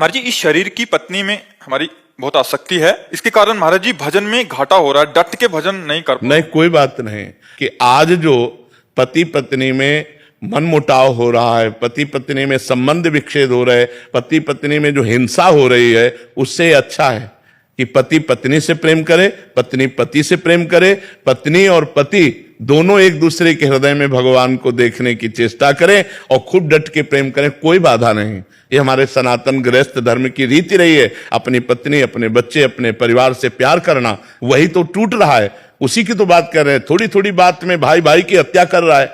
महाराज जी, इस शरीर की पत्नी में हमारी बहुत आसक्ति है, इसके कारण महाराज जी भजन में घाटा हो रहा है, डट के भजन नहीं कर पा। नहीं, कोई बात नहीं कि आज जो पति पत्नी में मनमुटाव हो रहा है, पति पत्नी में संबंध विच्छेद हो रहे, पति पत्नी में जो हिंसा हो रही है, उससे अच्छा है कि पति पत्नी से प्रेम करे, पत्नी पति से प्रेम करे, पत्नी और पति दोनों एक दूसरे के हृदय में भगवान को देखने की चेष्टा करें और खूब डट के प्रेम करें। कोई बाधा नहीं। ये हमारे सनातन गृहस्थ धर्म की रीति रही है। अपनी पत्नी, अपने बच्चे, अपने परिवार से प्यार करना, वही तो टूट रहा है, उसी की तो बात कर रहे हैं। थोड़ी थोड़ी बात में भाई भाई की हत्या कर रहा है,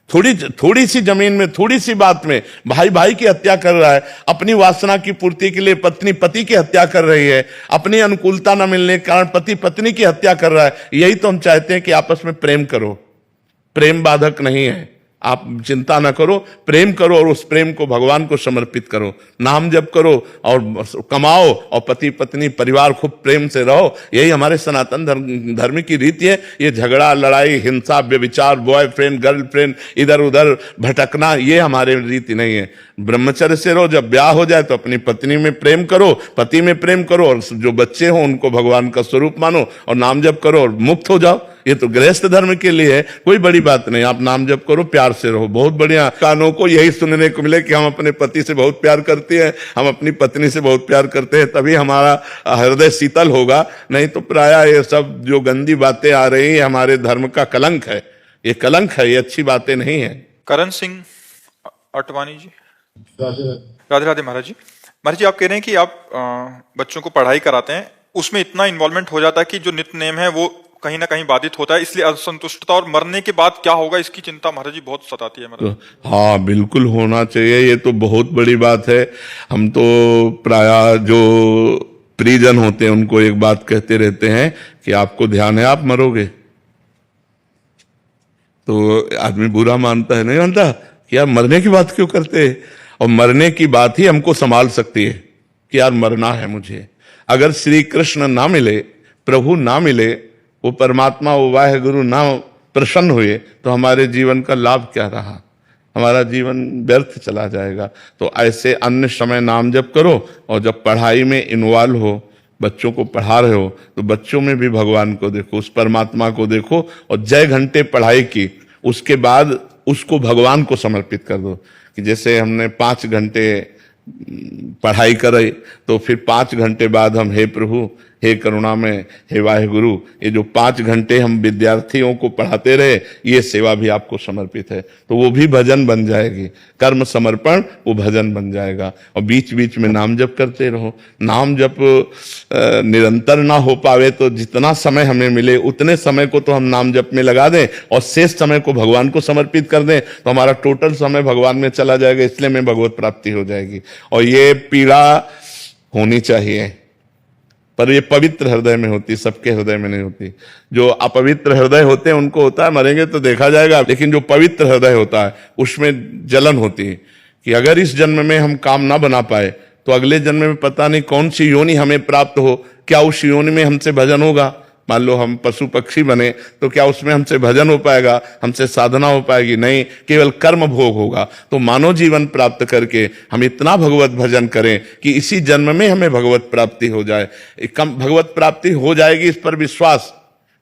थोड़ी सी जमीन में, थोड़ी सी बात में भाई भाई की हत्या कर रहा है। अपनी वासना की पूर्ति के लिए पत्नी पति की हत्या कर रही है, अपनी अनुकूलता न मिलने के कारण पति पत्नी की हत्या कर रहा है। यही तो हम चाहते हैं कि आपस में प्रेम करो, प्रेम बाधक नहीं है, आप चिंता ना करो, प्रेम करो और उस प्रेम को भगवान को समर्पित करो, नाम जप करो और कमाओ और पति पत्नी परिवार खूब प्रेम से रहो। यही हमारे सनातन धर्म की रीति है। ये झगड़ा, लड़ाई, हिंसा, व्यभिचार, बॉयफ्रेंड गर्लफ्रेंड, इधर उधर भटकना, ये हमारे रीति नहीं है। ब्रह्मचर्य से रहो। जब ब्याह हो जाए तो अपनी पत्नी में प्रेम करो, पति में प्रेम करो, और जो बच्चे हो उनको भगवान का स्वरूप मानो और नाम जप करो और मुक्त हो जाओ। ये तो गृहस्थ धर्म के लिए है, कोई बड़ी बात नहीं। आप नाम जप करो, प्यार से रहो, बहुत बढ़िया। कानों को यही सुनने को मिले कि हम अपने पति से बहुत प्यार करते हैं, हम अपनी पत्नी से बहुत प्यार करते हैं, तभी हमारा हृदय शीतल होगा। नहीं तो प्रायः ये सब जो गंदी बातें आ रही है हमारे धर्म का कलंक है, ये कलंक है, ये अच्छी बातें नहीं है। करण सिंह अटवानी जी, राधे राधे। महाराज जी आप कह रहे हैं कि आप बच्चों को पढ़ाई कराते हैं, उसमें इतना इन्वॉल्वमेंट हो जाता है कि जो नित्य नेम है वो कहीं ना कहीं बाधित होता है, इसलिए असंतुष्टता और मरने के बाद क्या होगा इसकी चिंता महाराज जी बहुत सताती है महाराज। तो हाँ, बिल्कुल होना चाहिए, ये तो बहुत बड़ी बात है। हम तो प्रायः जो परिजन होते हैं उनको एक बात कहते रहते हैं कि आपको ध्यान है आप मरोगे। तो आदमी बुरा मानता है, नहीं मानता कि यार मरने की बात क्यों करते हैं, और मरने की बात ही हमको संभाल सकती है कि यार मरना है मुझे। अगर श्री कृष्ण ना मिले, प्रभु ना मिले, वो परमात्मा, वो वाहे गुरु ना प्रसन्न हुए, तो हमारे जीवन का लाभ क्या रहा, हमारा जीवन व्यर्थ चला जाएगा। तो ऐसे अन्य समय नाम जप करो, और जब पढ़ाई में इन्वॉल्व हो, बच्चों को पढ़ा रहे हो, तो बच्चों में भी भगवान को देखो, उस परमात्मा को देखो, और जय घंटे पढ़ाई की, उसके बाद उसको भगवान को समर्पित कर दो। कि जैसे हमने 5 घंटे पढ़ाई करे, तो फिर 5 घंटे बाद हम हे प्रभु, हे करुणामय, हे वाहेगुरु, ये जो 5 घंटे हम विद्यार्थियों को पढ़ाते रहे, ये सेवा भी आपको समर्पित है। तो वो भी भजन बन जाएगी, कर्म समर्पण वो भजन बन जाएगा। और बीच बीच में नाम जप करते रहो। नाम जप निरंतर ना हो पावे तो जितना समय हमें मिले उतने समय को तो हम नाम जप में लगा दें, और शेष समय को भगवान को समर्पित कर दें, तो हमारा टोटल समय भगवान में चला जाएगा, इसलिए हमें भगवत प्राप्ति हो जाएगी। और ये पीड़ा होनी चाहिए, पर ये पवित्र हृदय में होती, सबके हृदय में नहीं होती। जो अपवित्र हृदय होते हैं उनको होता है, मरेंगे तो देखा जाएगा, लेकिन जो पवित्र हृदय होता है उसमें जलन होती है कि अगर इस जन्म में हम काम ना बना पाए तो अगले जन्म में पता नहीं कौन सी योनि हमें प्राप्त हो, क्या उस योनि में हमसे भजन होगा। मान लो हम पशु पक्षी बने, तो क्या उसमें हमसे भजन हो पाएगा, हमसे साधना हो पाएगी? नहीं, केवल कर्म भोग होगा। तो मानव जीवन प्राप्त करके हम इतना भगवत भजन करें कि इसी जन्म में हमें भगवत प्राप्ति हो जाए। भगवत प्राप्ति हो जाएगी, इस पर विश्वास।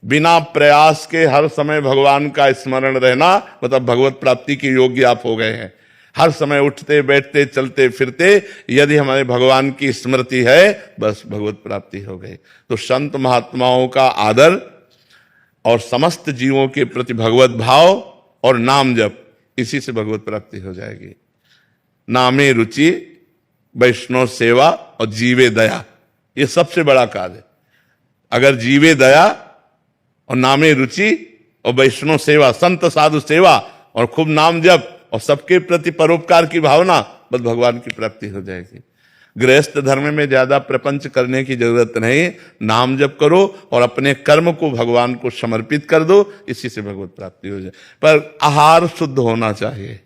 बिना प्रयास के हर समय भगवान का स्मरण रहना मतलब भगवत प्राप्ति के योग्य आप हो गए हैं। हर समय उठते बैठते चलते फिरते यदि हमारे भगवान की स्मृति है, बस भगवत प्राप्ति हो गई। तो संत महात्माओं का आदर और समस्त जीवों के प्रति भगवत भाव और नाम जप, इसी से भगवत प्राप्ति हो जाएगी। नामे रुचि, वैष्णव सेवा और जीवे दया, ये सबसे बड़ा कार्य है। अगर जीवे दया और नामे रुचि और वैष्णव सेवा, संत साधु सेवा और खूब नाम जप और सबके प्रति परोपकार की भावना, बस भगवान की प्राप्ति हो जाएगी। गृहस्थ धर्म में ज्यादा प्रपंच करने की जरूरत नहीं, नाम जप करो और अपने कर्म को भगवान को समर्पित कर दो, इसी से भगवत प्राप्ति हो जाए। पर आहार शुद्ध होना चाहिए।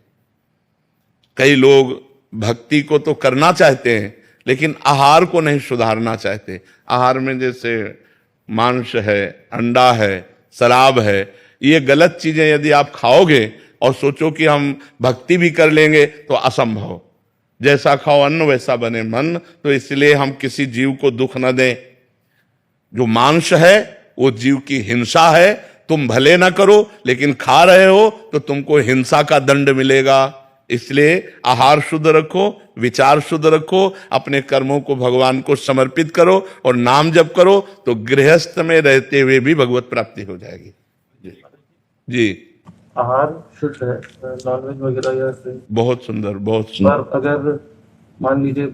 कई लोग भक्ति को तो करना चाहते हैं लेकिन आहार को नहीं सुधारना चाहते। आहार में जैसे मांस है, अंडा है, शराब है, ये गलत चीजें यदि आप खाओगे और सोचो कि हम भक्ति भी कर लेंगे तो असंभव। जैसा खाओ अन्न वैसा बने मन, तो इसलिए हम किसी जीव को दुख न दें। जो मांस है वो जीव की हिंसा है, तुम भले ना करो लेकिन खा रहे हो तो तुमको हिंसा का दंड मिलेगा। इसलिए आहार शुद्ध रखो, विचार शुद्ध रखो, अपने कर्मों को भगवान को समर्पित करो और नाम जप करो, तो गृहस्थ में रहते हुए भी भगवत प्राप्ति हो जाएगी। जी आहार शुद्ध है, नॉनवेज वगैरह या से, बहुत सुंदर, बहुत सुंदर। पर अगर मान लीजिए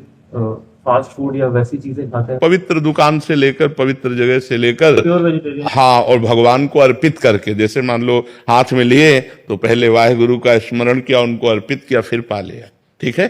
फास्ट फूड या वैसी चीजें खाते हैं, पवित्र दुकान से लेकर, पवित्र जगह से लेकर, प्योर वेजिटेरियन, हाँ, और भगवान को अर्पित करके, जैसे मान लो हाथ में लिए तो पहले वाहेगुरु का स्मरण किया, उनको अर्पित किया, फिर पा लिया, ठीक है।